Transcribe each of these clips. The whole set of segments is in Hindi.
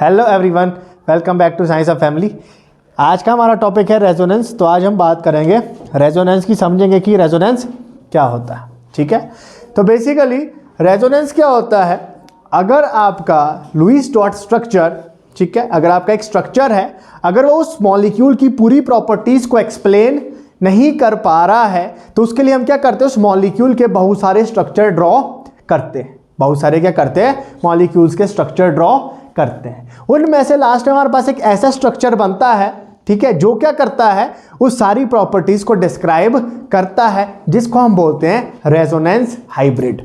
Hello everyone, welcome back to science of family. आज का हमारा टॉपिक है रेजोनेंस। तो आज हम बात करेंगे रेजोनेंस की, समझेंगे कि रेजोनेंस क्या होता है। ठीक है, तो बेसिकली रेजोनेंस क्या होता है, अगर आपका लुईस डॉट स्ट्रक्चर, ठीक है, अगर आपका एक स्ट्रक्चर है, अगर वो उस मॉलिक्यूल की पूरी प्रॉपर्टीज को एक्सप्लेन नहीं कर पा रहा है तो उसके लिए हम क्या करते हैं, उस मॉलिक्यूल के बहुत सारे स्ट्रक्चर ड्रॉ करते हैं। बहुत सारे क्या करते हैं, मॉलिक्यूल्स के स्ट्रक्चर ड्रॉ करते हैं। उनमें से लास्ट में हमारे पास एक ऐसा स्ट्रक्चर बनता है, ठीक है, जो क्या करता है, उस सारी प्रॉपर्टीज को डिस्क्राइब करता है, जिसको हम बोलते हैं रेजोनेंस हाइब्रिड।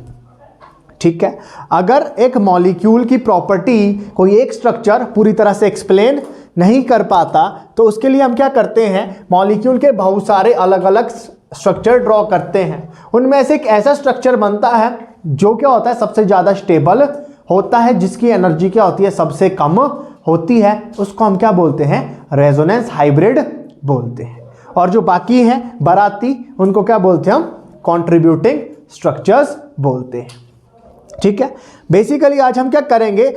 ठीक है, अगर एक मॉलिक्यूल की प्रॉपर्टी कोई एक स्ट्रक्चर पूरी तरह से एक्सप्लेन नहीं कर पाता तो उसके लिए हम क्या करते हैं, मॉलिक्यूल के बहुत सारे अलग अलग स्ट्रक्चर ड्रॉ करते हैं। उनमें से एक ऐसा स्ट्रक्चर बनता है जो क्या होता है, सबसे ज़्यादा स्टेबल होता है, जिसकी एनर्जी क्या होती है, सबसे कम होती है। उसको हम क्या बोलते हैं, रेजोनेंस हाइब्रिड बोलते हैं। और जो बाकी हैं बाराती, उनको क्या बोलते हैं हम, कॉन्ट्रीब्यूटिंग स्ट्रक्चर्स बोलते हैं। ठीक है, बेसिकली आज हम क्या करेंगे,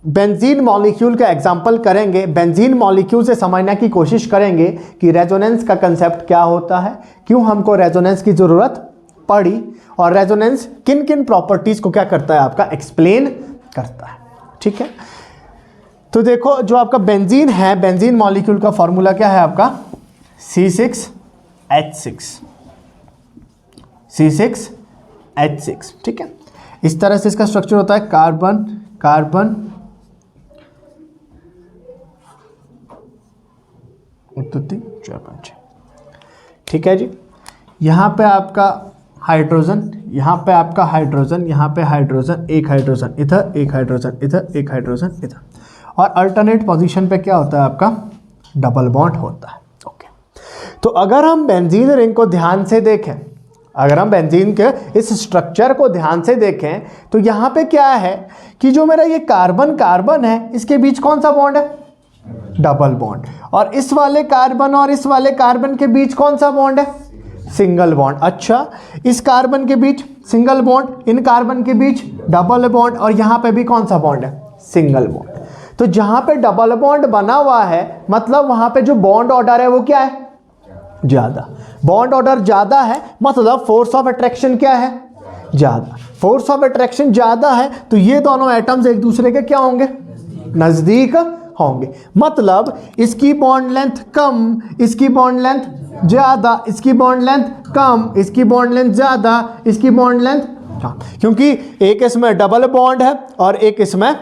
बेंजीन मॉलिक्यूल का एग्जांपल करेंगे। बेंजीन मॉलिक्यूल से समझने की कोशिश करेंगे कि रेजोनेंस का कंसेप्ट क्या होता है, क्यों हमको रेजोनेंस की ज़रूरत पड़ी, और रेजोनेंस किन किन प्रॉपर्टीज को क्या करता है, आपका एक्सप्लेन करता है। ठीक है, तो देखो जो आपका बेंजीन है, बेंजीन मॉलिक्यूल का फॉर्मूला क्या है आपका, C6H6, C6H6। ठीक है, इस तरह से इसका स्ट्रक्चर होता है, कार्बन कार्बन, 1 2 3 4 5 6। ठीक है जी, यहाँ पे आपका हाइड्रोजन, यहाँ पे आपका हाइड्रोजन, यहाँ पे हाइड्रोजन, एक हाइड्रोजन इधर, एक हाइड्रोजन इधर, एक हाइड्रोजन इधर, और अल्टरनेट पोजीशन पे क्या होता है आपका, डबल बॉन्ड होता है। ओके, तो अगर हम बेंजीन रिंग को ध्यान से देखें, अगर हम बेंजीन के इस स्ट्रक्चर को ध्यान से देखें तो यहाँ पे क्या है कि जो मेरा ये कार्बन कार्बन है, इसके बीच कौन सा बॉन्ड है, डबल बॉन्ड। और इस वाले कार्बन और इस वाले कार्बन के बीच कौन सा बॉन्ड है, सिंगल बॉन्ड। अच्छा, इस कार्बन के बीच सिंगल बॉन्ड, इन कार्बन के बीच डबल बॉन्ड, और यहाँ पे भी कौन सा बॉन्ड है, सिंगल बॉन्ड। तो जहाँ पे डबल बॉन्ड बना हुआ है, मतलब वहाँ पे जो बॉन्ड ऑर्डर है वो क्या है, ज़्यादा। बॉन्ड ऑर्डर ज़्यादा है, मतलब फोर्स ऑफ अट्रैक्शन क्या है, ज़्यादा। फोर्स ऑफ अट्रैक्शन ज़्यादा है तो ये दोनों एटम्स एक दूसरे के क्या होंगे, नज़दीक होंगे। मतलब इसकी बॉन्ड लेंथ कम, इसकी बॉन्ड लेंथ ज़्यादा, इसकी बॉन्ड लेंथ कम, इसकी बॉन्ड लेंथ ज़्यादा, इसकी बॉन्ड लेंथ कम, क्योंकि एक इसमें डबल बॉन्ड है और एक इसमें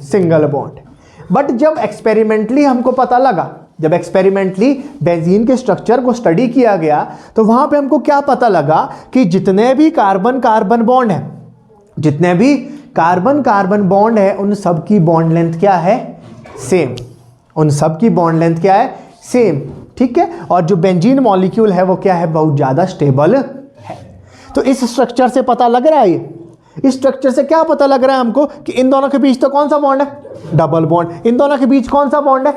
सिंगल बॉन्ड है। बट जब एक्सपेरिमेंटली हमको पता लगा, जब एक्सपेरिमेंटली बेंजीन के स्ट्रक्चर को स्टडी किया गया तो वहाँ पे हमको क्या पता लगा कि जितने भी कार्बन कार्बन बॉन्ड है, जितने भी कार्बन कार्बन बॉन्ड है, उन सब की बॉन्ड लेंथ क्या है, सेम। उन सब की बॉन्ड लेंथ क्या है, सेम। ठीक है, और जो बेंजीन मॉलिक्यूल है वो क्या है, बहुत ज़्यादा स्टेबल है। तो इस स्ट्रक्चर से पता लग रहा है, ये इस स्ट्रक्चर से क्या पता लग रहा है हमको कि इन दोनों के बीच तो कौन सा बॉन्ड है, डबल बॉन्ड। इन दोनों के बीच कौन सा बॉन्ड है,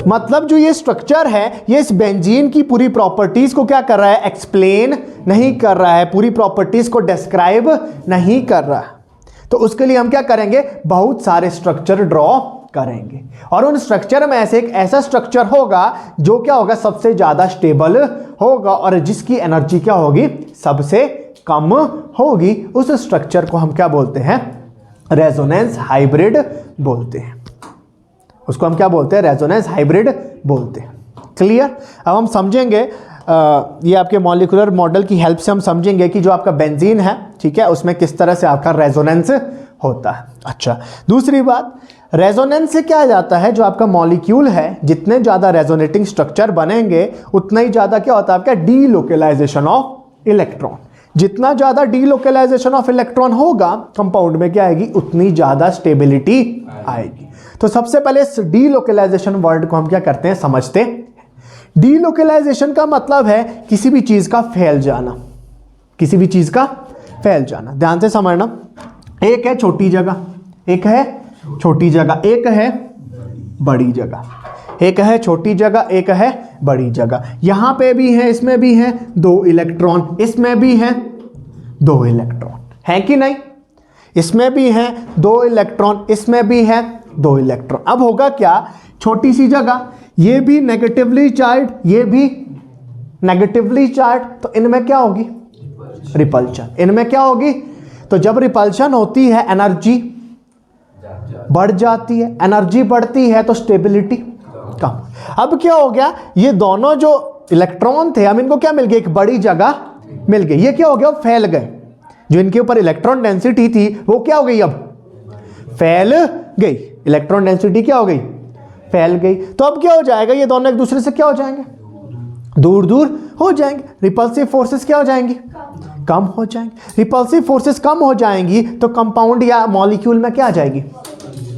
मतलब जो ये स्ट्रक्चर है ये इस बेंजीन की पूरी प्रॉपर्टीज को क्या कर रहा है, एक्सप्लेन नहीं कर रहा है, पूरी प्रॉपर्टीज को डिस्क्राइब नहीं कर रहा है। तो उसके लिए हम क्या करेंगे, बहुत सारे स्ट्रक्चर ड्रॉ करेंगे, और उन स्ट्रक्चर में ऐसे एक ऐसा स्ट्रक्चर होगा जो क्या होगा, सबसे ज्यादा स्टेबल होगा और जिसकी एनर्जी क्या होगी, सबसे कम होगी। उस स्ट्रक्चर को हम क्या बोलते हैं, रेजोनेंस हाइब्रिड बोलते हैं। उसको हम क्या बोलते हैं, रेजोनेंस हाइब्रिड बोलते हैं। क्लियर। अब हम समझेंगे ये आपके मॉलिक्यूलर मॉडल की हेल्प से हम समझेंगे कि जो आपका बेंजीन है, ठीक है, उसमें किस तरह से आपका रेजोनेंस होता है। अच्छा, दूसरी बात, रेजोनेंस से क्या जाता है, जो आपका मॉलिक्यूल है, जितने ज़्यादा रेजोनेटिंग स्ट्रक्चर बनेंगे उतना ही ज़्यादा क्या होता है आपका, डीलोकेलाइजेशन ऑफ इलेक्ट्रॉन। जितना ज़्यादा डीलोकेलाइजेशन ऑफ इलेक्ट्रॉन होगा कंपाउंड में क्या आएगी, उतनी ज़्यादा स्टेबिलिटी आएगी। तो सबसे पहले इस डीलोकेलाइजेशन वर्ड को हम क्या करते हैं, समझते हैं। डीलोकेलाइजेशन का मतलब है किसी भी चीज़ का फैल जाना, किसी भी चीज़ का फैल जाना। ध्यान से समझना, एक है छोटी जगह, एक है छोटी जगह, एक है बड़ी जगह, एक है छोटी जगह, एक है बड़ी जगह। यहाँ पे भी है, इसमें भी है 2 इलेक्ट्रॉन, इसमें भी है 2 इलेक्ट्रॉन, है कि नहीं। इसमें भी है 2 इलेक्ट्रॉन, इसमें भी है 2 इलेक्ट्रॉन। अब होगा क्या, छोटी सी जगह, ये भी नेगेटिवली चार्ज, ये भी नेगेटिवली चार्ज, तो इनमें क्या होगी, रिपल्शन। इनमें क्या होगी, तो जब रिपल्शन होती है एनर्जी बढ़ जाती है, एनर्जी बढ़ती है तो स्टेबिलिटी कम। अब क्या हो गया, ये दोनों जो इलेक्ट्रॉन थे, हम इनको क्या मिल गया, एक बड़ी जगह मिल गई। ये क्या हो गया, फैल गए। जो इनके ऊपर इलेक्ट्रॉन डेंसिटी थी वो क्या हो गई, अब फैल गई। इलेक्ट्रॉन डेंसिटी क्या हो गई, फैल गई। तो अब क्या हो जाएगा, ये दोनों एक दूसरे से क्या हो जाएंगे, दूर दूर हो जाएंगे। रिपल्सिव फोर्सेस क्या हो जाएंगी, कम हो जाएंगी। रिपल्सिव फोर्सेस कम हो जाएंगी तो कंपाउंड या मॉलिक्यूल में क्या आ जाएगी,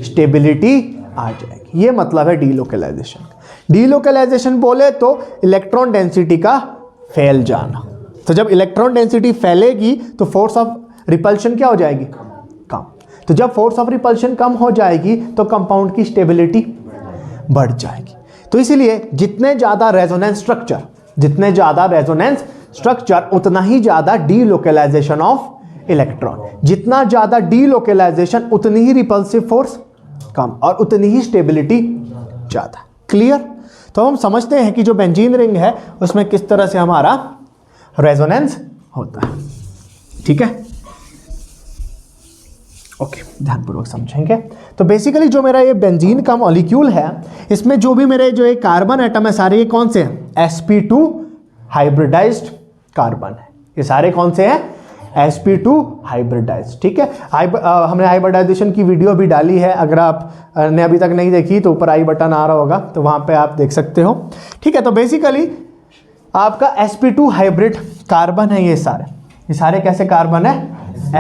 स्टेबिलिटी आ जाएगी। ये मतलब है डीलोकलाइजेशन। डीलोकलाइजेशन बोले तो इलेक्ट्रॉन डेंसिटी का फैल जाना। तो जब इलेक्ट्रॉन डेंसिटी फैलेगी तो फोर्स ऑफ रिपल्शन क्या हो जाएगी, कम। तो जब फोर्स ऑफ रिपल्शन कम हो जाएगी तो कंपाउंड की स्टेबिलिटी बढ़ जाएगी। तो इसीलिए जितने ज़्यादा रेजोनेंस स्ट्रक्चर, जितने ज़्यादा रेजोनेंस स्ट्रक्चर उतना ही ज़्यादा डीलोकलाइजेशन ऑफ इलेक्ट्रॉन। जितना ज़्यादा डीलोकलाइजेशन उतनी ही रिपल्सिव फोर्स कम और उतनी ही स्टेबिलिटी ज़्यादा। क्लियर। तो हम समझते हैं कि जो बेंजीन रिंग है उसमें किस तरह से हमारा रेजोनेंस होता है। ठीक है, ओके, ध्यानपूर्वक समझेंगे। तो बेसिकली जो मेरा ये बेंजीन का मॉलिक्यूल है, इसमें जो भी मेरे जो ये कार्बन एटम है सारे ये कौन से हैं, sp2 हाइब्रिडाइज्ड कार्बन है। ये सारे कौन से हैं, sp2 हाइब्रिडाइज्ड। ठीक है, हमने हाइब्रिडाइजेशन की वीडियो भी डाली है, अगर आप ने अभी तक नहीं देखी तो ऊपर आई बटन आ रहा होगा तो वहाँ पे आप देख सकते हो। ठीक है, तो बेसिकली आपका sp2 हाइब्रिड कार्बन है। ये सारे कैसे कार्बन है,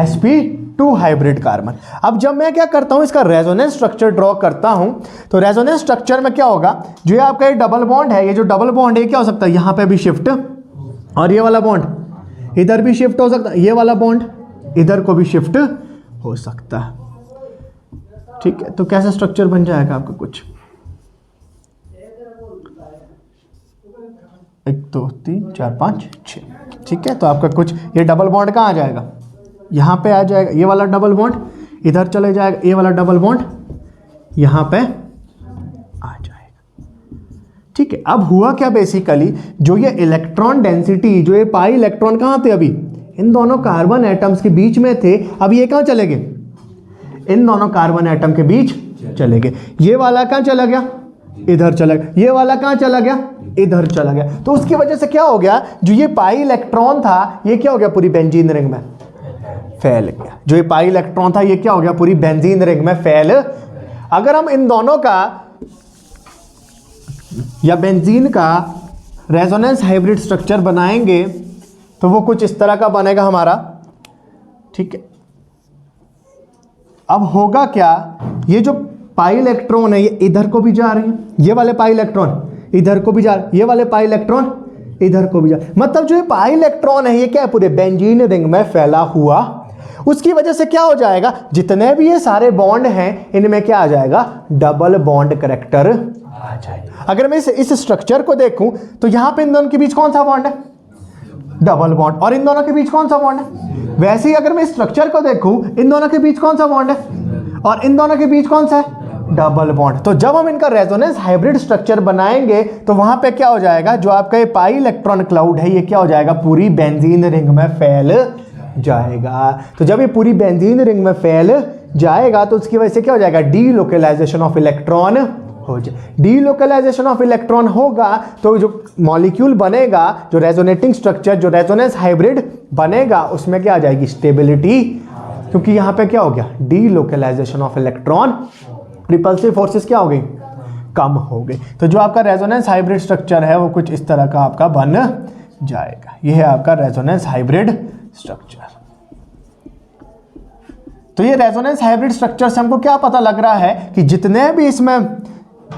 sp2 हाइब्रिड कार्बन। अब जब मैं क्या करता हूँ, इसका रेजोनेंस स्ट्रक्चर ड्रॉ करता हूँ, तो रेजोनेंस स्ट्रक्चर में क्या होगा, जो ये आपका ये डबल बॉन्ड है, ये जो डबल बॉन्ड है क्या हो सकता है, यहाँ पे भी शिफ्ट, और ये वाला बॉन्ड इधर भी शिफ्ट हो सकता है, ये वाला बॉन्ड इधर को भी शिफ्ट हो सकता है। ठीक है, तो कैसा स्ट्रक्चर बन जाएगा आपका, कुछ 1 2 3 4 5 6। ठीक है, तो आपका कुछ ये डबल बॉन्ड कहाँ आ जाएगा, यहाँ पे आ जाएगा। ये वाला डबल बॉन्ड इधर चले जाएगा, ये वाला डबल बॉन्ड यहाँ पे आ जाएगा। ठीक है, अब हुआ क्या, बेसिकली जो ये इलेक्ट्रॉन डेंसिटी, जो ये पाई इलेक्ट्रॉन कहाँ थे, अभी इन दोनों कार्बन एटम्स के बीच में थे, अब ये कहाँ चले गए, इन दोनों कार्बन एटम के बीच चले गए। ये वाला कहाँ चला गया, इधर चला गया। ये वाला कहाँ चला गया, इधर चला गया। तो उसकी वजह से क्या हो गया, जो ये पाई इलेक्ट्रॉन था ये क्या हो गया, पूरी बेंजीन रिंग में फैल गया। जो ये पाई इलेक्ट्रॉन था ये क्या हो गया, पूरी बेंजीन रिंग में फैल। अगर हम इन दोनों का या बेंजीन का रेजोनेंस हाइब्रिड स्ट्रक्चर बनाएंगे तो वो कुछ इस तरह का बनेगा हमारा। ठीक है, अब होगा क्या, ये जो पाई इलेक्ट्रॉन है ये इधर को भी जा रही है, ये वाले पाई इलेक्ट्रॉन इधर को भी जा रहे, ये वाले पाई इलेक्ट्रॉन इधर को भी जा, मतलब जो ये पाई इलेक्ट्रॉन है ये क्या है, पूरे बेंजीन रिंग में फैला हुआ। उसकी वजह से क्या हो जाएगा, जितने भी ये सारे बॉन्ड हैं इनमें क्या आ जाएगा, डबल बॉन्ड करैक्टर आ जाएगा। अगर मैं इस स्ट्रक्चर को देखूं तो यहां पे इन दोनों के बीच कौन सा बॉन्ड है, डबल बॉन्ड, और इन दोनों के बीच कौन सा बॉन्ड है। वैसे ही अगर मैं स्ट्रक्चर को देखूं, इन दोनों के बीच कौन सा बॉन्ड है और इन दोनों के बीच कौन सा है, डबल बॉन्ड। तो जब हम इनका रेजोनेंस हाइब्रिड स्ट्रक्चर बनाएंगे तो वहां पे क्या हो जाएगा, जो आपका ये पाई इलेक्ट्रॉन क्लाउड है ये क्या हो जाएगा, पूरी बेंजीन रिंग में फैल जाएगा। तो जब ये पूरी बेंजीन रिंग में फैल जाएगा तो उसकी वजह से क्या हो जाएगा, डीलोकलाइजेशन ऑफ इलेक्ट्रॉन हो जाए। डीलोकलाइजेशन ऑफ इलेक्ट्रॉन होगा तो जो मॉलिक्यूल बनेगा, जो रेजोनेटिंग स्ट्रक्चर, जो रेजोनेंस हाइब्रिड बनेगा, उसमें क्या आ जाएगी, स्टेबिलिटी, क्योंकि यहाँ पे क्या हो गया, delocalisation of electron, repulsive forces क्या हो गई, कम हो गई। तो जो आपका रेजोनेंस हाइब्रिड स्ट्रक्चर है वो कुछ इस तरह का आपका बन जाएगा। यह है आपका रेजोनेंस हाइब्रिड स्ट्रक्चर। तो ये रेजोनेंस हाइब्रिड स्ट्रक्चर से हमको क्या पता लग रहा है कि जितने भी इसमें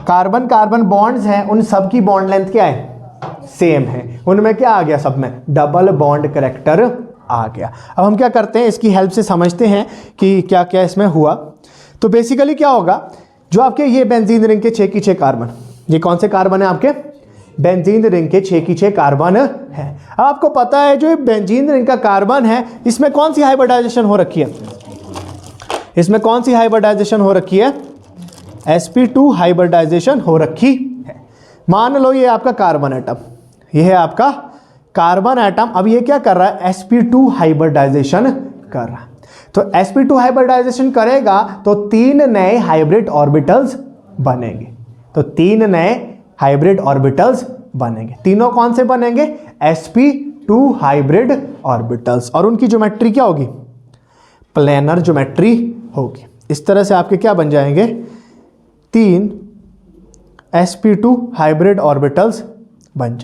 कार्बन कार्बन बॉन्ड्स हैं उन सब की बॉन्ड लेंथ क्या है, सेम है। उनमें क्या आ गया, सब में डबल बॉन्ड करैक्टर आ गया। अब हम क्या करते हैं, इसकी हेल्प से समझते हैं कि क्या क्या इसमें हुआ। तो बेसिकली क्या होगा, जो आपके ये बेंजीन रिंग के 6 की 6 कार्बन, ये कौन से कार्बन है आपके, बेंजीन रिंग के 6 की 6 कार्बन है। अब आपको पता है जो ये बेंजीन रिंग का कार्बन है इसमें कौन सी हाइब्रिडाइजेशन हो रखी है, इसमें कौन सी हाइब्रिडाइजेशन हो रखी है, sp2 हाइब्रिडाइजेशन हो रखी है। मान लो ये आपका कार्बन एटम, ये है आपका कार्बन एटम, अब ये क्या कर रहा है, sp2 हाइब्रिडाइजेशन कर रहा है। तो sp2 हाइब्रिडाइजेशन करेगा तो 3 नए हाइब्रिड ऑर्बिटल्स बनेंगे, तो 3 नए हाइब्रिड ऑर्बिटल्स बनेंगे। तीनों कौन से बनेंगे, sp2 हाइब्रिड ऑर्बिटल्स, और उनकी ज्योमेट्री क्या होगी, प्लेनर ज्योमेट्री होगी। इस तरह से आपके क्या बन जाएंगे, 3 sp2 हाइब्रिड ऑर्बिटल्स बन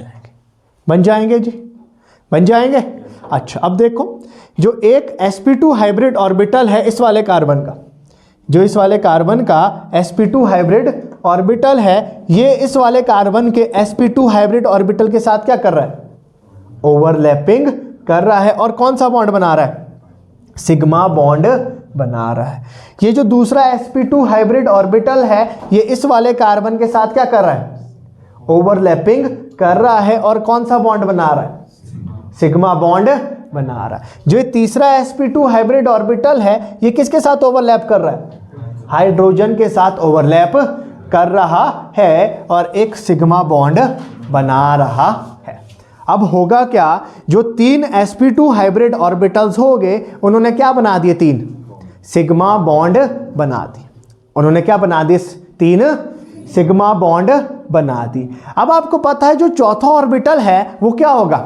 जाएंगे जी, बन जाएंगे। अच्छा अब देखो, जो एक sp2 हाइब्रिड ऑर्बिटल है इस वाले कार्बन का, जो इस वाले कार्बन का sp2 हाइब्रिड ऑर्बिटल है, ये इस वाले कार्बन के sp2 हाइब्रिड ऑर्बिटल के साथ क्या कर रहा है, ओवरलैपिंग कर रहा है, और कौन सा बॉन्ड बना रहा है, सिग्मा बॉन्ड बना रहा है। ये जो दूसरा sp2 हाइब्रिड ऑर्बिटल है, ये इस वाले कार्बन के साथ क्या कर रहा है, ओवरलैपिंग कर रहा है, और कौन सा बॉन्ड बना रहा है, सिग्मा बॉन्ड बना रहा है। जो ये तीसरा sp2 हाइब्रिड ऑर्बिटल है, ये किसके साथ ओवरलैप कर रहा है, हाइड्रोजन के साथ ओवरलैप कर रहा है, और एक सिग्मा बॉन्ड बना रहा है। अब होगा क्या, जो 3 sp2 हाइब्रिड ऑर्बिटल्स हो गए, उन्होंने क्या बना दिए, 3 सिग्मा बॉन्ड बना दिए, उन्होंने क्या बना दिए, 3 सिग्मा बॉन्ड बना दी। अब आपको पता है जो चौथा ऑर्बिटल है वो क्या होगा,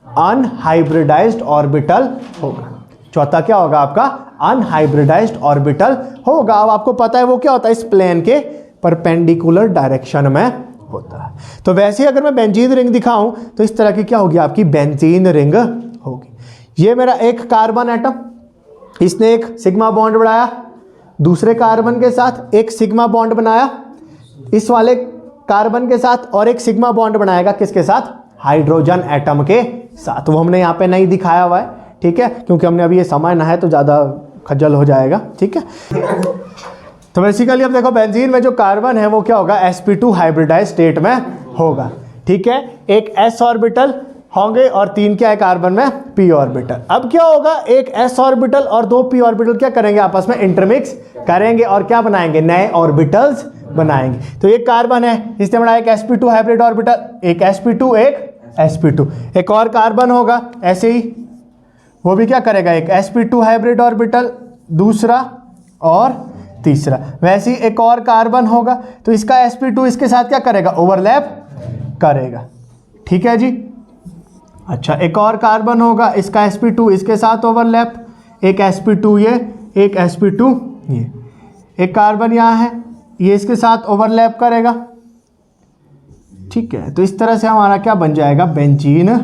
अनहाइब्रिडाइज्ड ऑर्बिटल होगा। चौथा क्या होगा आपका, अनहाइब्रिडाइज्ड ऑर्बिटल होगा। अब आपको पता है वो क्या होता है, इस प्लेन के परपेंडिकुलर डायरेक्शन में होता है। तो वैसे ही अगर मैं बेंजीन रिंग दिखाऊं तो इस तरह की क्या होगी, आपकी बेंजीन रिंग होगी। ये मेरा एक कार्बन एटम, इसने एक सिग्मा बॉन्ड बनाया, दूसरे कार्बन के साथ एक सिग्मा बॉन्ड बनाया, इस वाले कार्बन के साथ और एक सिग्मा बॉन्ड बनाएगा किसके साथ, हाइड्रोजन एटम के साथ। वो हमने यहाँ पे नहीं दिखाया हुआ है, ठीक है, क्योंकि हमने अभी ये समय ना है तो ज़्यादा खज्जल हो जाएगा, ठीक है। तो बेसिकली अब देखो, बेंजीन में जो कार्बन है वो क्या होगा, sp2 हाइब्रिडाइज स्टेट में होगा, ठीक है। एक s ऑर्बिटल होंगे और 3 क्या है कार्बन में, p ऑर्बिटल। अब क्या होगा, एक s ऑर्बिटल और 2 p ऑर्बिटल क्या करेंगे, आपस में इंटरमिक्स करेंगे और क्या बनाएंगे, नए ऑर्बिटल्स बनाएंगे। तो ये कार्बन है, इसने बनाया एक sp2 हाइब्रिड ऑर्बिटल, एक sp2 एक sp2, एक और कार्बन होगा ऐसे ही, वो भी क्या करेगा, एक sp2 हाइब्रिड ऑर्बिटल, दूसरा और तीसरा। वैसे ही एक और कार्बन होगा, तो इसका sp2 इसके साथ क्या करेगा, ओवरलैप करेगा, ठीक है जी। अच्छा, एक और कार्बन होगा, इसका sp2 इसके साथ ओवरलैप, एक sp2 ये, एक sp2 ये, एक कार्बन यहाँ है, ये इसके साथ ओवरलैप करेगा, ठीक है। तो इस तरह से हमारा क्या बन जाएगा, बेंजीन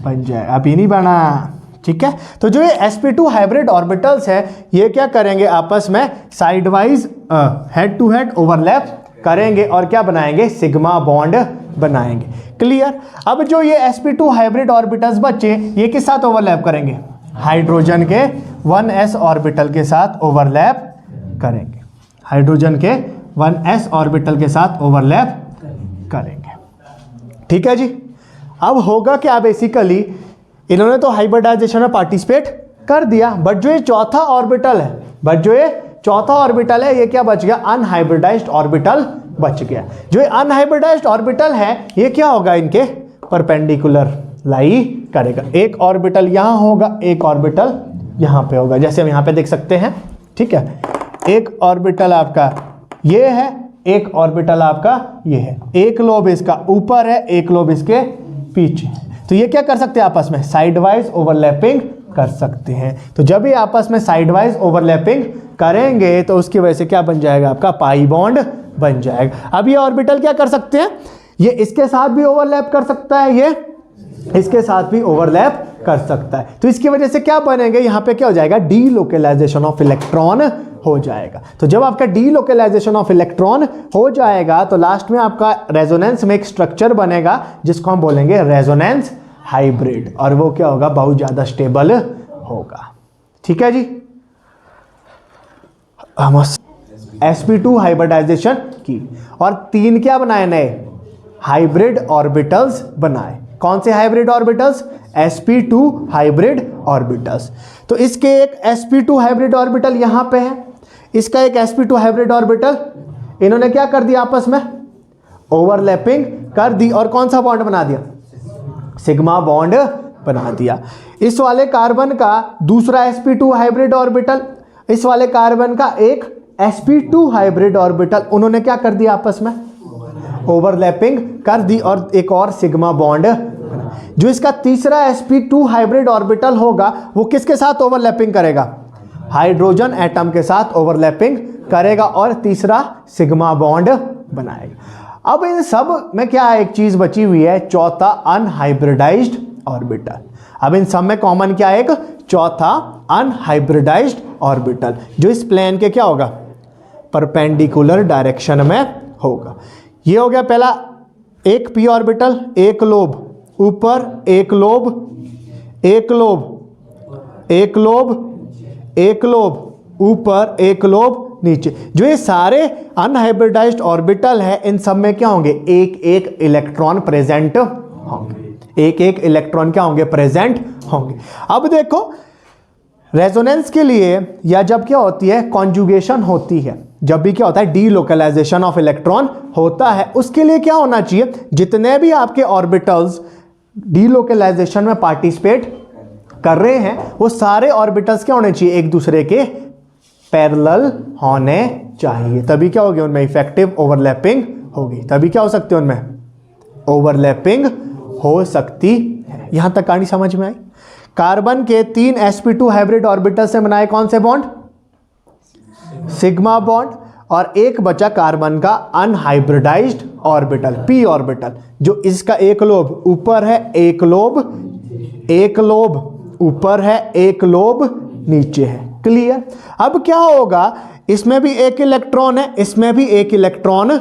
बन जाएगा। अभी नहीं बना, ठीक है। तो जो ये sp2 हाइब्रिड ऑर्बिटल्स है, ये क्या करेंगे, आपस में side wise head to head overlap करेंगे और क्या बनाएंगे, सिग्मा बॉन्ड बनाएंगे। क्लियर। अब जो ये sp2 हाइब्रिड ऑर्बिटल्स बच्चे, ये किस साथ ओवरलैप करेंगे, हाइड्रोजन के 1s ऑर्बिटल के साथ ओवरलैप करेंगे, हाइड्रोजन के 1s ऑर्बिटल के साथ ओवरलैप करेंगे, ठीक है जी। अब होगा क्या, बेसिकली इन्होंने तो हाइब्रिडाइजेशन में पार्टिसिपेट कर दिया, बट जो ये चौथा ऑर्बिटल है, ये क्या बच गया, अनहाइब्रिडाइज्ड ऑर्बिटल बच गया। जो ये अनहाइब्रिडाइज्ड ऑर्बिटल है, ये क्या होगा, इनके परपेंडिकुलर लाई करेगा। एक ऑर्बिटल यहाँ होगा, एक ऑर्बिटल यहाँ पे होगा, जैसे हम यहाँ पे देख सकते हैं, ठीक है। एक ऑर्बिटल आपका ये है, एक ऑर्बिटल आपका ये है, एक लोब इसका ऊपर है, एक लोब इसके पीछे। तो ये क्या कर सकते हैं, आपस में साइड वाइज ओवरलैपिंग कर सकते हैं। तो जब ये आपस में साइड वाइज ओवरलैपिंग करेंगे तो उसकी वजह से क्या बन जाएगा, आपका पाई बॉन्ड बन जाएगा। अब ये ऑर्बिटल क्या कर सकते हैं, ये इसके साथ भी ओवरलैप कर सकता है, ये इसके साथ भी ओवरलैप कर सकता है। तो इसकी वजह से क्या बनेंगे, यहाँ पे क्या हो जाएगा, डीलोकेलाइजेशन ऑफ इलेक्ट्रॉन हो जाएगा। तो जब आपका डीलोकेलाइजेशन ऑफ इलेक्ट्रॉन हो जाएगा तो लास्ट में आपका रेजोनेंस में एक स्ट्रक्चर बनेगा जिसको हम बोलेंगे रेजोनेंस हाइब्रिड, और वो क्या होगा, बहुत ज्यादा स्टेबल होगा, ठीक है जी। हम sp2 हाइब्रिडाइजेशन की और 3 क्या बनाए, नए हाइब्रिड ऑर्बिटल्स बनाए। कौन से hybrid orbitals, sp2 hybrid orbitals. तो इसके एक sp2 हाइब्रिड ऑर्बिटल यहां पे है, इसका एक sp2 हाइब्रिड ऑर्बिटल इन्होंने क्या कर दिया आपस में, ओवरलैपिंग कर दी और कौन सा बॉन्ड बना दिया, सिग्मा बॉन्ड बना दिया। इस वाले कार्बन का दूसरा sp2 हाइब्रिड ऑर्बिटल, इस वाले कार्बन का एक sp2 हाइब्रिड ऑर्बिटल, उन्होंने क्या कर दिया आपस में, ओवरलैपिंग कर दी और एक और सिग्मा बॉन्ड। जो इसका तीसरा sp2 हाइब्रिड ऑर्बिटल होगा वो किसके साथ ओवरलैपिंग करेगा, हाइड्रोजन एटम के साथ ओवरलैपिंग करेगा और तीसरा सिग्मा बॉन्ड बनाएगा। अब इन सब में क्या एक चीज बची हुई है, चौथा अनहाइब्रिडाइज्ड ऑर्बिटल। अब इन सब में कॉमन क्या है, एक चौथा अनहाइब्रिडाइज्ड ऑर्बिटल जो इस प्लेन के क्या होगा, परपेंडिकुलर डायरेक्शन में होगा। ये हो गया पहला, एक p ऑर्बिटल, एक लोब ऊपर, एक लोब, एक लोब, एक लोब, एक लोब ऊपर, एक लोब नीचे। जो ये सारे अनहाइब्रिडाइज्ड ऑर्बिटल है इन सब में क्या होंगे, एक एक इलेक्ट्रॉन प्रेजेंट होंगे, एक एक इलेक्ट्रॉन क्या होंगे, प्रेजेंट होंगे। अब देखो रेजोनेंस के लिए या जब क्या होती है, कॉन्जुगेशन होती है, जब भी क्या होता है, डीलोकलाइजेशन ऑफ इलेक्ट्रॉन होता है, उसके लिए क्या होना चाहिए, जितने भी आपके ऑर्बिटल्स डीलोकलाइजेशन में पार्टिसिपेट कर रहे हैं वो सारे ऑर्बिटल्स क्या होने चाहिए, एक दूसरे के पैरेलल होने चाहिए, तभी क्या होगी उनमें इफेक्टिव ओवरलैपिंग होगी, तभी क्या हो सकते हैं उनमें ओवरलैपिंग हो सकती है। यहां तक कहानी समझ में आई। कार्बन के 3 sp2 हाइब्रिड ऑर्बिटल से बनाए कौन से बॉन्ड, सिग्मा बॉन्ड, और एक बचा कार्बन का अनहाइब्रिडाइज्ड ऑर्बिटल p ऑर्बिटल, जो इसका एक लोब ऊपर है, एक लोब, एक लोब ऊपर है, एक लोब नीचे है। क्लियर। अब क्या होगा, इसमें भी एक इलेक्ट्रॉन है, इसमें भी एक इलेक्ट्रॉन,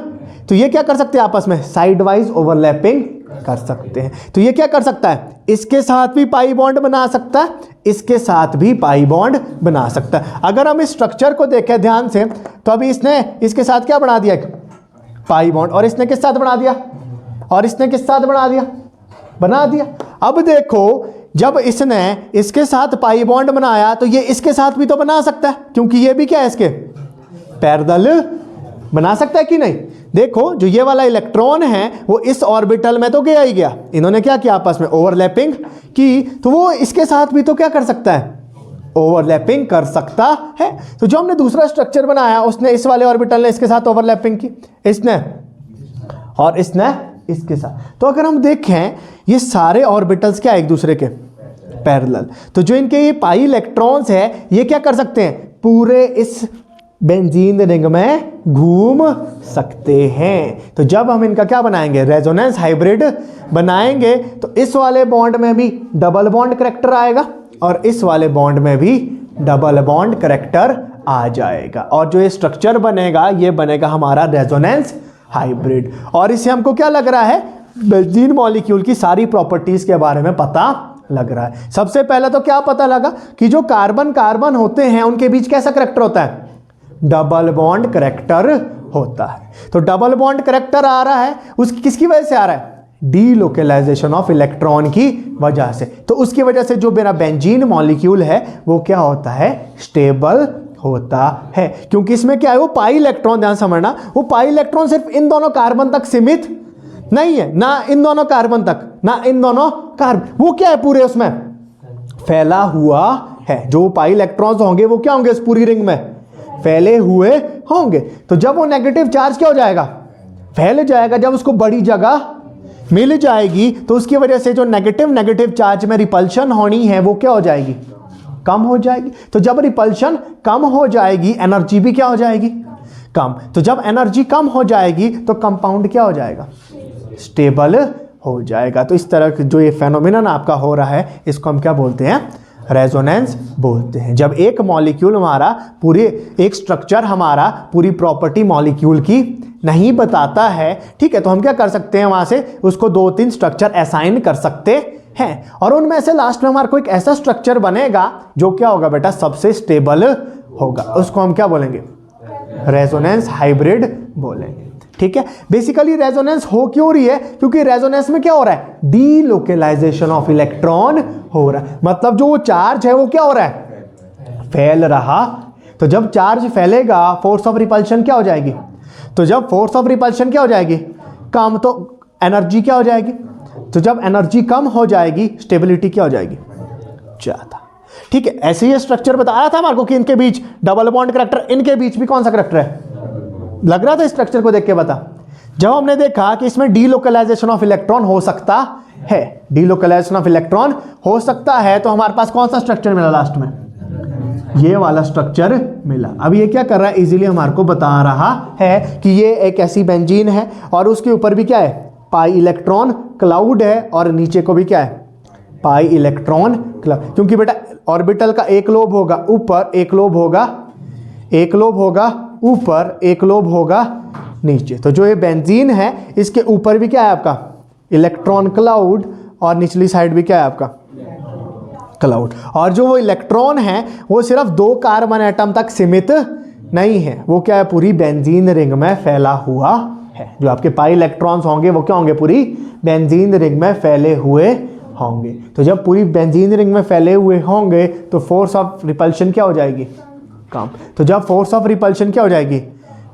तो ये क्या कर सकते हैं आपस में, साइड वाइज ओवरलैपिंग कर सकते हैं। तो ये क्या कर सकता है, इसके साथ भी पाई बॉन्ड बना सकता है, इसके साथ भी पाई बॉन्ड बना सकता है। अगर हम इस स्ट्रक्चर को देखें ध्यान से तो अभी इसने इसके साथ क्या बना दिया, पाई बॉन्ड, और इसने किस साथ बना दिया, और इसने किस साथ बना दिया, बना दिया। अब देखो जब इसने इसके साथ पाई बॉन्ड बनाया तो ये इसके साथ भी तो बना सकता है, क्योंकि ये भी क्या है, इसके पैरेलल बना सकता है कि नहीं। देखो जो ये वाला इलेक्ट्रॉन है वो इस ऑर्बिटल में तो गया ही गया, इन्होंने क्या किया आपस में ओवरलैपिंग की, तो वो इसके साथ भी तो क्या कर सकता है, ओवरलैपिंग कर सकता है। तो जो हमने दूसरा स्ट्रक्चर बनाया उसने इस वाले ऑर्बिटल ने इसके साथ ओवरलैपिंग की, इसने और इसने इसके साथ। तो अगर हम देखें ये सारे ऑर्बिटल्स क्या एक दूसरे के पैरेलल, तो जो इनके ये पाई इलेक्ट्रॉन्स है ये क्या कर सकते हैं, पूरे इस बेंजीन रिंग में घूम सकते हैं। तो जब हम इनका क्या बनाएंगे, रेजोनेंस हाइब्रिड बनाएंगे, तो इस वाले बॉन्ड में भी डबल बॉन्ड करैक्टर आएगा और इस वाले बॉन्ड में भी डबल बॉन्ड करैक्टर आ जाएगा, और जो ये स्ट्रक्चर बनेगा ये बनेगा हमारा रेजोनेंस हाइब्रिड। और इससे हमको क्या लग रहा है, बेंजीन मॉलिक्यूल की सारी प्रॉपर्टीज के बारे में पता लग रहा है। सबसे पहले तो क्या पता लगा कि जो कार्बन कार्बन होते हैं उनके बीच कैसा करैक्टर होता है, डबल बॉन्ड करैक्टर होता है। तो डबल बॉन्ड करैक्टर आ रहा है, उसकी किसकी वजह से आ रहा है, डीलोकलाइजेशन ऑफ इलेक्ट्रॉन की वजह से। तो उसकी वजह से जो मेरा बेंजीन मॉलिक्यूल है वो क्या होता है, स्टेबल होता है, क्योंकि इसमें क्या है, वो पाई इलेक्ट्रॉन, ध्यान समझना, वो पाई इलेक्ट्रॉन सिर्फ इन दोनों कार्बन तक सीमित नहीं है, ना इन दोनों कार्बन तक, ना इन दोनों कार्बन, वो क्या है पूरे उसमें फैला हुआ है। जो पाई इलेक्ट्रॉन्स होंगे वो क्या होंगे, इस पूरी रिंग में फैले हुए होंगे। तो जब वो नेगेटिव चार्ज क्या हो जाएगा, फैल जाएगा। जब उसको बड़ी जगह मिल जाएगी तो उसकी वजह से जो नेगेटिव चार्ज में रिपल्शन होनी है वो क्या हो जाएगी, कम हो जाएगी। तो जब रिपल्शन कम हो जाएगी एनर्जी भी क्या हो जाएगी, कम। तो जब एनर्जी कम हो जाएगी तो कंपाउंड क्या हो जाएगा, स्टेबल हो जाएगा। तो इस तरह जो ये फेनोमेनन आपका हो रहा है इसको हम क्या बोलते हैं, रेजोनेंस बोलते हैं। जब एक मॉलिक्यूल हमारा पूरे, एक स्ट्रक्चर हमारा पूरी प्रॉपर्टी मॉलिक्यूल की नहीं बताता है, ठीक है, तो हम क्या कर सकते हैं, वहां से उसको 2-3 स्ट्रक्चर असाइन कर सकते हैं, और उनमें से लास्ट में हमारा कोई एक ऐसा स्ट्रक्चर बनेगा जो क्या होगा बेटा, सबसे स्टेबल होगा। उसको हम क्या बोलेंगे, रेजोनेंस हाइब्रिड बोलेंगे। ठीक है, बेसिकली रेजोनेंस हो क्यों रही है, क्योंकि रेजोनेंस में क्या हो रहा है, डीलोकलाइजेशन ऑफ इलेक्ट्रॉन हो रहा है। मतलब जो वो चार्ज है वो क्या हो रहा है, फैल रहा। तो जब चार्ज फैलेगा फोर्स ऑफ रिपल्शन क्या हो जाएगी, तो जब फोर्स ऑफ रिपल्शन क्या हो जाएगी, कम, तो एनर्जी क्या हो जाएगी, तो जब एनर्जी कम हो जाएगी स्टेबिलिटी क्या हो जाएगी, ज़्यादा। ठीक है, ऐसे ही स्ट्रक्चर बताया था हमारे को कि इनके बीच डबल बॉन्ड करेक्टर, इनके बीच भी कौन सा करेक्टर है, लग रहा था स्ट्रक्चर को देख के बता। जब हमने देखा कि इसमें डीलोकलाइजेशन ऑफ इलेक्ट्रॉन हो सकता है, डीलोकलाइजेशन ऑफ इलेक्ट्रॉन हो सकता है, तो हमारे पास कौन सा स्ट्रक्चर मिला लास्ट में, ये वाला स्ट्रक्चर मिला। अब ये क्या कर रहा है, इजीली हमारे को बता रहा है कि ये एक ऐसी बेंजीन है और उसके ऊपर भी क्या है, पाई इलेक्ट्रॉन क्लाउड है, और नीचे को भी क्या है, पाई इलेक्ट्रॉन क्लाउड। क्योंकि बेटा ऑर्बिटल का एक लोब होगा ऊपर, एक लोब होगा, एक लोब होगा ऊपर, एक लोब होगा नीचे। तो जो ये बेंजीन है इसके ऊपर भी क्या है आपका इलेक्ट्रॉन क्लाउड, और निचली साइड भी क्या है आपका क्लाउड। और जो वो इलेक्ट्रॉन है वो सिर्फ 2 कार्बन एटम तक सीमित नहीं है, वो क्या है, पूरी बेंजीन रिंग में फैला हुआ है। जो आपके पाई इलेक्ट्रॉन्स होंगे वो क्या होंगे, पूरी बेंजीन रिंग में फैले हुए होंगे। तो जब पूरी बेंजीन रिंग में फैले हुए होंगे तो फोर्स ऑफ रिपल्शन क्या हो जाएगी, कम। तो जब फोर्स ऑफ रिपल्शन क्या हो जाएगी,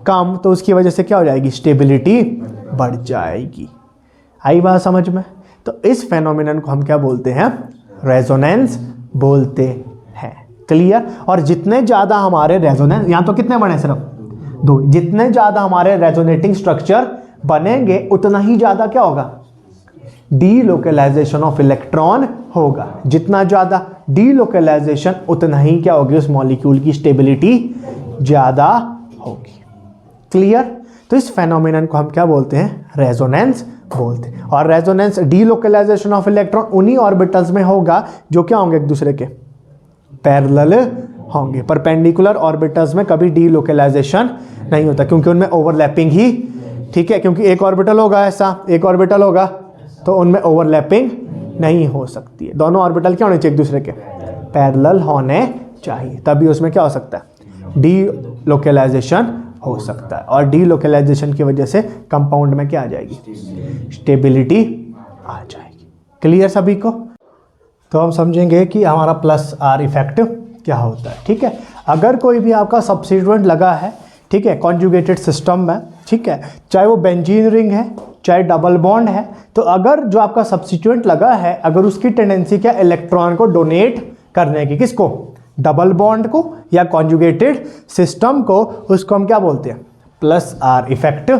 कम, तो उसकी वजह से क्या हो जाएगी, स्टेबिलिटी बढ़ जाएगी। आई बात समझ में। तो इस फेनोमेनन को हम क्या बोलते हैं, रेजोनेंस बोलते हैं। क्लियर। और जितने ज़्यादा हमारे रेजोनेंस, यहाँ तो कितने बने, सिर्फ 2, जितने ज़्यादा हमारे रेजोनेटिंग स्ट्रक्चर बनेंगे उतना ही ज़्यादा क्या होगा, डीलोकलाइजेशन ऑफ इलेक्ट्रॉन होगा। जितना ज़्यादा डीलोकलाइजेशन उतना ही क्या होगी, उस मॉलिक्यूल की स्टेबिलिटी ज़्यादा होगी। क्लियर। तो इस फेनोमेनन को हम क्या बोलते हैं, रेजोनेंस बोलते हैं। और रेजोनेंस डीलोकलाइजेशन ऑफ इलेक्ट्रॉन उन्हीं ऑर्बिटल्स में होगा जो क्या होंगे, एक दूसरे के पैरेलल होंगे। परपेंडिकुलर ऑर्बिटल्स में कभी डीलोकलाइजेशन नहीं होता, क्योंकि उनमें ओवरलैपिंग ही, ठीक है, क्योंकि एक ऑर्बिटल होगा ऐसा, एक ऑर्बिटल होगा, तो उनमें ओवरलैपिंग नहीं हो सकती है। दोनों ऑर्बिटल क्या होने चाहिए, एक दूसरे के पैरेलल होने चाहिए, तभी उसमें क्या हो सकता है, डीलोकलाइजेशन हो सकता है। और डीलोकलाइजेशन की वजह से कंपाउंड में क्या आ जाएगी, स्टेबिलिटी आ जाएगी। क्लियर सभी को। तो हम समझेंगे कि हमारा प्लस आर इफेक्ट क्या होता है। ठीक है, अगर कोई भी आपका सब्स्टिट्यूएंट लगा है, ठीक है, कॉन्जुगेटेड सिस्टम में, ठीक है, चाहे वो बेंजीन रिंग है चाहे डबल बॉन्ड है, तो अगर जो आपका सब्स्टिट्यूएंट लगा है, अगर उसकी टेंडेंसी क्या, इलेक्ट्रॉन को डोनेट करने की, किसको, डबल बॉन्ड को या कॉन्जुगेटेड सिस्टम को, उसको हम क्या बोलते हैं, प्लस आर इफेक्ट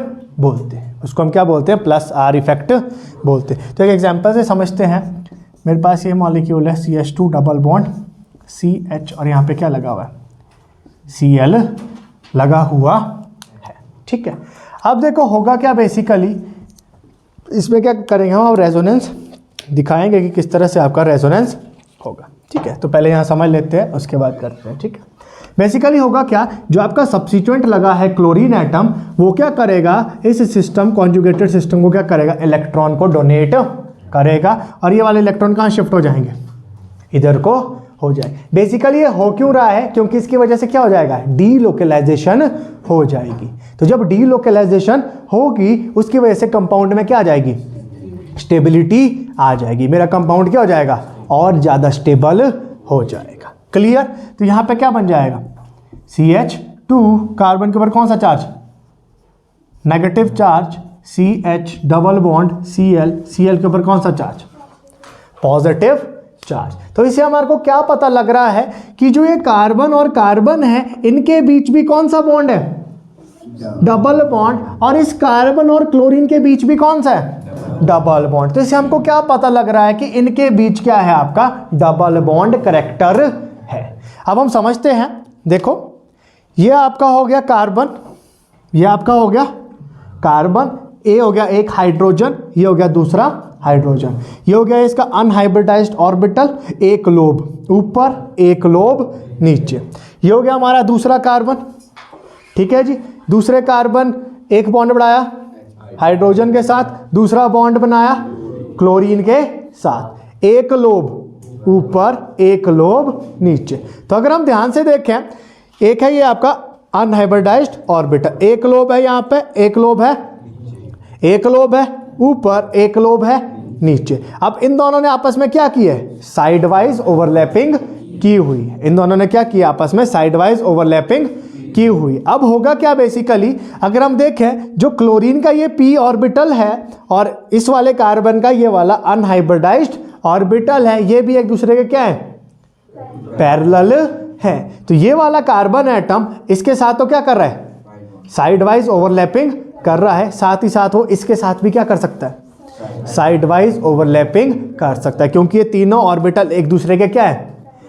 बोलते हैं। उसको हम क्या बोलते हैं, प्लस आर इफेक्ट बोलते हैं। तो एक एग्जांपल से समझते हैं। मेरे पास ये मॉलिक्यूल है CH2 डबल बॉन्ड CH, और यहाँ पे क्या लगा हुआ है, Cl लगा हुआ है। ठीक है, अब देखो होगा क्या, बेसिकली इसमें क्या करेंगे हम, रेजोनेंस दिखाएंगे कि किस तरह से आपका रेजोनेंस होगा। ठीक है, तो पहले यहाँ समझ लेते हैं, उसके बाद करते हैं। ठीक है, बेसिकली होगा क्या, जो आपका सब्स्टिट्यूएंट लगा है क्लोरीन एटम, वो क्या करेगा, इस सिस्टम, कॉन्जुगेटेड सिस्टम को क्या करेगा, इलेक्ट्रॉन को डोनेट करेगा, और ये वाले इलेक्ट्रॉन कहाँ शिफ्ट हो जाएंगे, इधर को हो जाए। बेसिकली ये हो क्यों रहा है, क्योंकि इसकी वजह से क्या हो जाएगा, डीलोकलाइजेशन हो जाएगी। तो जब डीलोकलाइजेशन होगी उसकी वजह से कंपाउंड में क्या आ जाएगी, स्टेबिलिटी आ जाएगी। मेरा कंपाउंड क्या हो जाएगा, और ज़्यादा स्टेबल हो जाएगा। क्लियर। तो यहाँ पे क्या बन जाएगा, CH2, कार्बन के ऊपर कौन सा charge, negative charge, CH double bond Cl के ऊपर कौन सा चार्ज, पॉजिटिव चार्ज। तो इससे हमारे को क्या पता लग रहा है कि जो ये कार्बन और कार्बन है, इनके बीच भी कौन सा बॉन्ड है, डबल बॉन्ड, और इस कार्बन और क्लोरीन के बीच भी कौन सा है, डबल बॉन्ड। तो इससे हमको क्या पता लग रहा है कि इनके बीच क्या है, आपका डबल बॉन्ड करैक्टर है। अब हम समझते हैं, देखो ये आपका हो गया कार्बन, ये आपका हो गया कार्बन, ए हो गया एक हाइड्रोजन, ये हो गया दूसरा हाइड्रोजन, ये हो गया इसका अनहाइब्रिडाइज्ड ऑर्बिटल, एक लोब ऊपर एक लोब नीचे, ये हो गया हमारा दूसरा कार्बन। ठीक है जी, दूसरे कार्बन एक बॉन्ड बनाया हाइड्रोजन के साथ, दूसरा बॉन्ड बनाया क्लोरीन के साथ, एक लोब ऊपर एक लोब नीचे। तो अगर हम ध्यान से देखें, एक है ये आपका अनहाइब्रिडाइज्ड ऑर्बिटल, एक लोब है यहाँ पे, एक लोब है, एक लोब है ऊपर, एक लोब है नीचे। अब इन दोनों ने आपस में क्या किया है, साइड वाइज ओवरलैपिंग की हुई है। इन दोनों ने क्या किया, आपस में साइड वाइज ओवरलैपिंग की हुई। अब होगा क्या बेसिकली, अगर हम देखें जो क्लोरीन का ये p ऑर्बिटल है और इस वाले कार्बन का ये वाला अनहाइब्रिडाइज्ड ऑर्बिटल है, ये भी एक दूसरे के क्या है, पैरेलल है। तो ये वाला कार्बन एटम इसके साथ तो क्या कर रहा है, साइड वाइज ओवरलैपिंग कर रहा है, साथ ही साथ वो इसके साथ भी क्या कर सकता है, साइड वाइज ओवरलैपिंग कर सकता है, क्योंकि ये तीनों ऑर्बिटल एक दूसरे के क्या है,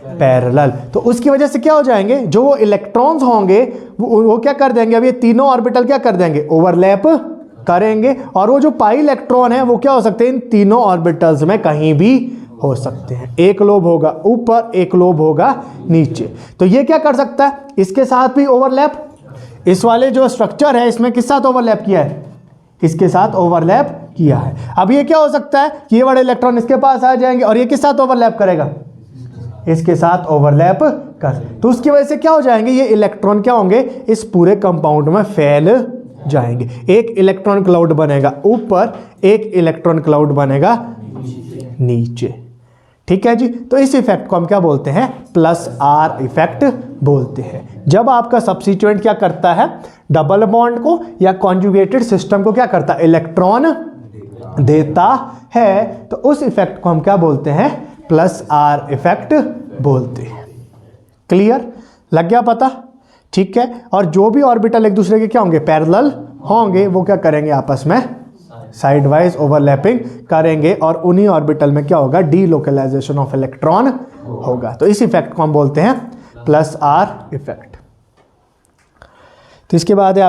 पैरेलल। तो उसकी वजह से क्या हो जाएंगे, जो वो इलेक्ट्रॉन्स होंगे वो क्या कर देंगे, अब ये तीनों ऑर्बिटल क्या कर देंगे, ओवरलैप करेंगे, और वो जो पाई इलेक्ट्रॉन है वो क्या हो सकते हैं, इन तीनों ऑर्बिटल्स में कहीं भी हो सकते हैं। एक लोब होगा ऊपर, एक लोब होगा नीचे। तो ये क्या कर सकता है, इसके साथ भी ओवरलैप, इस वाले जो स्ट्रक्चर है इसमें किस साथ ओवरलैप किया है, इसके साथ ओवरलैप किया है। अब ये क्या हो सकता है कि ये वाले इलेक्ट्रॉन इसके पास आ जाएंगे और ये किस साथ ओवरलैप करेगा, इसके साथ ओवरलैप कर, तो उसकी वजह से क्या हो जाएंगे, ये इलेक्ट्रॉन क्या होंगे, इस पूरे कंपाउंड में फैल जाएंगे। एक इलेक्ट्रॉन क्लाउड बनेगा ऊपर, एक इलेक्ट्रॉन क्लाउड बनेगा नीचे। ठीक है जी। तो इस इफेक्ट को हम क्या बोलते हैं, प्लस आर इफेक्ट बोलते हैं। जब आपका सब्स्टिट्यूएंट क्या करता है, डबल बॉन्ड को या कॉन्जुगेटेड सिस्टम को क्या करता है, इलेक्ट्रॉन देता है, तो उस इफेक्ट को हम क्या बोलते हैं, प्लस आर इफेक्ट बोलते हैं। क्लियर, लग गया पता? ठीक है। और जो भी ऑर्बिटल एक दूसरे के क्या होंगे, पैरेलल होंगे, वो क्या करेंगे, आपस में साइड वाइज ओवरलैपिंग करेंगे, और उन्हीं ऑर्बिटल में क्या होगा, डीलोकलाइजेशन ऑफ इलेक्ट्रॉन होगा। तो इस इफेक्ट को हम बोलते हैं प्लस आर इफेक्ट। तो इसके बाद है